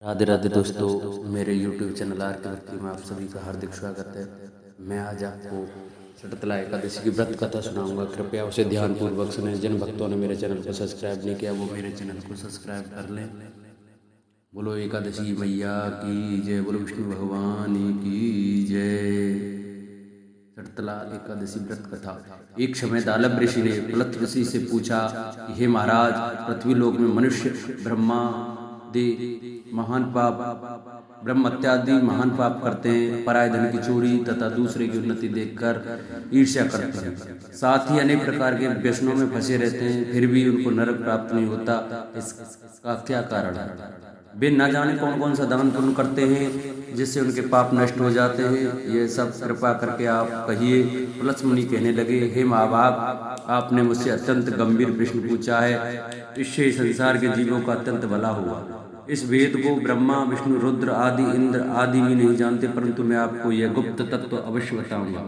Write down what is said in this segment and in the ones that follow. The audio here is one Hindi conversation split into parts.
राधे राधे दोस्तों, मेरे YouTube चैनल आर के भक्ति में आप सभी का हार्दिक स्वागत है। मैं आज आपको सटतला एकादशी की व्रत कथा सुनाऊंगा। कृपया उसे ध्यानपूर्वक सुनें। जिन भक्तों ने मेरे चैनल को सब्सक्राइब नहीं किया वो मेरे चैनल को सब्सक्राइब कर लें। बोलो एकादशी मैया की जय, बोलो विष्णु भगवान की जय। सटतला एकादशी व्रत कथा। एक समय दालभ ऋषि ने पुलत ऋषि से पूछा कि हे महाराज, पृथ्वी लोक में मनुष्य ब्रह्मा दे महान पाप ब्रह्म इत्यादि महान पाप करते हैं, पराय धन की चोरी तथा दूसरे की उन्नति देखकर ईर्ष्या करते हैं, साथ ही अनेक प्रकार के व्यसनों में फंसे रहते हैं, फिर भी उनको नरक प्राप्त नहीं होता। इसका क्या कारण है? वे न जाने कौन कौन सा दान पुण्य करते हैं जिससे उनके पाप नष्ट हो जाते हैं। ये सब कृपा करके आप कहिए। पुलत्स मुनि कहने लगे, हे महाभाग, आपने मुझसे अत्यंत गंभीर प्रश्न पूछा है। इससे संसार के जीवों का अत्यंत भला हुआ। इस वेद को ब्रह्मा विष्णु रुद्र आदि इंद्र आदि भी नहीं जानते, परंतु मैं आपको यह गुप्त तत्व अवश्य बताऊंगा।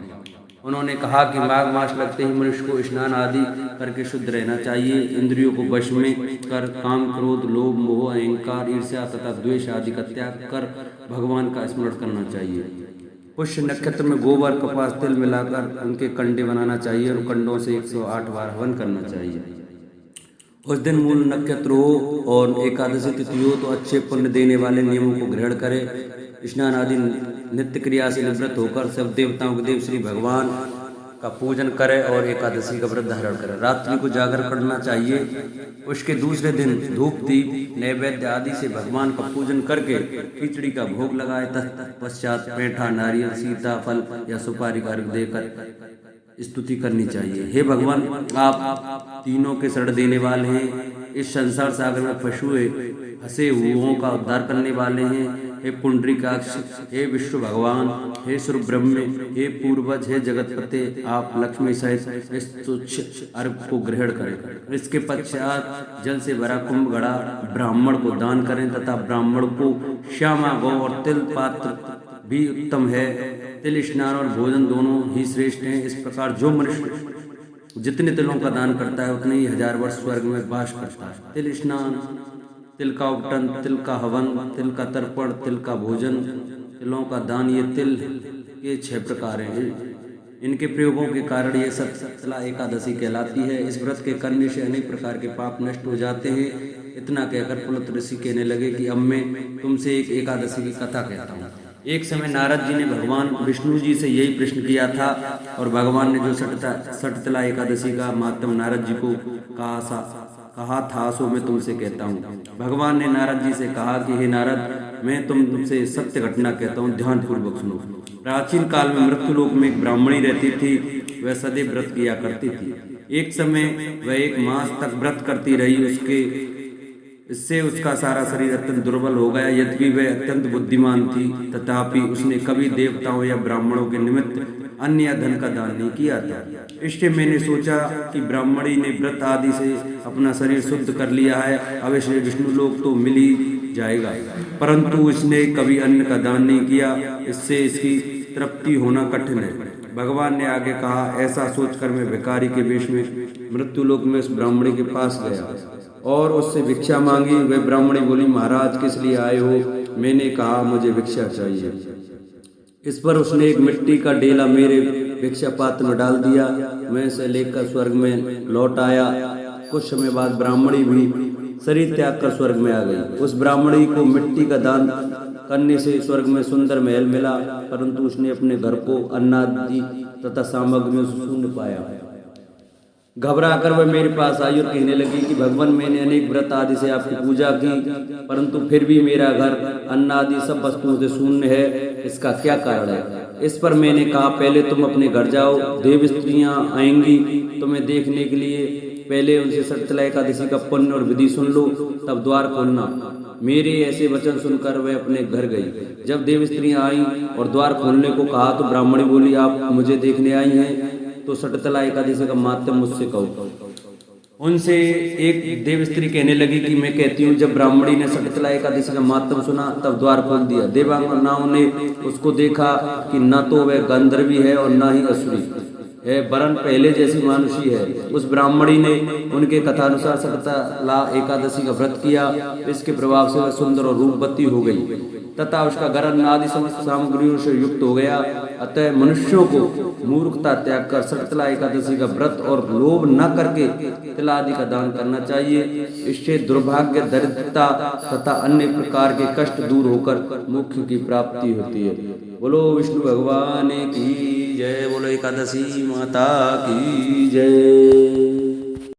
उन्होंने कहा कि माघ मास लगते ही मनुष्य को स्नान आदि करके शुद्ध रहना चाहिए। इंद्रियों को वश में कर काम क्रोध लोभ मोह अहंकार ईर्ष्या तथा द्वेष आदि का त्याग कर भगवान का स्मरण करना चाहिए। पुष्य नक्षत्र में गोबर कपास तिल मिलाकर उनके कंडे बनाना चाहिए और कंडों से 108 बार हवन करना चाहिए। उस दिन मूल नक्षत्र हो और एकादशी तिथि हो तो अच्छे पुण्य देने वाले नियमों को ग्रहण करें। स्नान आदि नित्य क्रिया से निवृत्त होकर सब देवताओं के देव श्री भगवान का पूजन करें और एकादशी का व्रत धारण करें। रात्रि को जागर करना चाहिए। उसके दूसरे दिन धूप दीप नैवेद्य आदि से भगवान का पूजन करके खिचड़ी का भोग लगाए। तत्पश्चात पेठा नारियल सीता फल या सुपारी का अर्घ देकर स्तुति करनी चाहिए। हे भगवान, आप तीनों के शरण देने वाले हैं। इस संसार सागर में फंसे हुओं का उद्धार करने वाले हैं। हे पुंडरीकाक्ष, हे विष्णु भगवान, हे सूर्य ब्रह्म, हे पूर्वज, हे जगतपते, आप लक्ष्मी सहित इस तुच्छ अर्घ को ग्रहण करें। इसके पश्चात जल से भरा कुंभ घड़ा ब्राह्मण को दान करें तथा ब्राह्मण को श्यामा गौ और तिल पात्र भी उत्तम है। तिल स्नान और भोजन दोनों ही श्रेष्ठ हैं। इस प्रकार जो मनुष्य जितने तिलों का दान करता है उतने ही 1000 वर्ष स्वर्ग में वास करता है। तिल स्नान, तिल का उपटन, तिल का हवन, तिल का तर्पण, तिल का भोजन, तिलों का दान, ये तिल के 6 प्रकार हैं। इनके प्रयोगों के कारण ये सटतला एकादशी कहलाती है। इस व्रत के करने से अनेक प्रकार के पाप नष्ट हो जाते हैं। इतना कहकर पुलत ऋषि कहने लगे कि अब मैं तुमसे एक एकादशी की कथा कहता हूँ। एक समय नारद जी ने भगवान विष्णु जी से यही प्रश्न किया था और भगवान ने जो सटतला एकादशी का महात्म नारद जी को कहा था सो मैं तुमसे कहता हूँ। भगवान ने नारद जी से कहा कि हे नारद, मैं तुमसे सत्य घटना कहता हूँ, ध्यान पूर्वक सुनो। प्राचीन काल में मृत्युलोक में एक ब्राह्मणी रहती थी। वह सदैव व्रत किया करती थी। एक समय वह 1 मास तक व्रत करती रही। इससे उसका सारा शरीर अत्यंत दुर्बल हो गया। यद्यपि वह अत्यंत बुद्धिमान थी, तथापि उसने कभी देवताओं या ब्राह्मणों के निमित्त अन्न या धन का दान नहीं किया था। इससे मैंने सोचा कि ब्राह्मणी ने व्रत आदि से अपना शरीर शुद्ध कर लिया है, अब इसे विष्णु लोक तो मिल ही जाएगा, परंतु इसने कभी अन्न का दान नहीं किया। इससे इसकी तृप्ति होना कठिन है। भगवान ने आगे कहा, ऐसा सोचकर मैं भिखारी के वेश में मृत्युलोक में उस ब्राह्मणी के पास गया और उससे भिक्षा मांगी। वह ब्राह्मणी बोली, महाराज किस लिए आए हो? मैंने कहा, मुझे भिक्षा चाहिए। इस पर उसने एक मिट्टी का डेला मेरे भिक्षा पात्र में डाल दिया। मैं इसे लेकर स्वर्ग में लौट आया। कुछ समय बाद ब्राह्मणी भी शरीर त्याग कर स्वर्ग में आ गई। उस ब्राह्मणी को मिट्टी का दान करने से स्वर्ग में सुंदर महल मिला, परंतु उसने अपने घर को अन्नादि तथा सामग्रियों से शून्य पाया। घबरा कर वह मेरे पास आई और कहने लगी कि भगवान, मैंने अनेक व्रत आदि से आपकी पूजा की, परंतु फिर भी मेरा घर अन्न आदि सब वस्तुओं से शून्य है। इसका क्या कारण है? इस पर मैंने कहा, पहले तुम अपने घर जाओ, देव स्त्रियां आएंगी तुम्हें देखने के लिए। पहले उनसे सटतला एकादशी का पुण्य और विधि सुन लो, तब द्वार खोलना। मेरे ऐसे वचन सुनकर वह अपने घर गई। जब देव स्त्रियां आई और द्वार खोलने को कहा तो ब्राह्मणी बोली, आप मुझे देखने आई हैं तो सटतला एकादशी का महात्म्य मुझसे कहो। उनसे एक देव स्त्री कहने लगी कि मैं कहती हूँ। जब ब्राह्मणी ने सटतला एकादशी का महात्म्य सुना तब द्वार खोल दिया। देवांगनाओं ने उसको देखा कि न तो वह गंधर्वी है और न ही असुरी है, वरन पहले जैसी मानुषी है। उस ब्राह्मणी ने उनके कथानुसार शकुंतला एकादशी का व्रत किया। इसके प्रभाव से वह सुंदर और रूपवती हो गई तथा उसका घर अन्न आदि समस्त सामग्रियों से युक्त हो गया। अतः मनुष्यों को मूर्खता त्याग कर शकुंतला एकादशी का व्रत और लोभ न करके तिल आदि का दान करना चाहिए। इससे दुर्भाग्य, दरिद्रता तथा अन्य प्रकार के कष्ट दूर होकर मोक्ष की प्राप्ति होती है। बोलो विष्णु भगवान की जय, बोलो एकादशी माता की जय।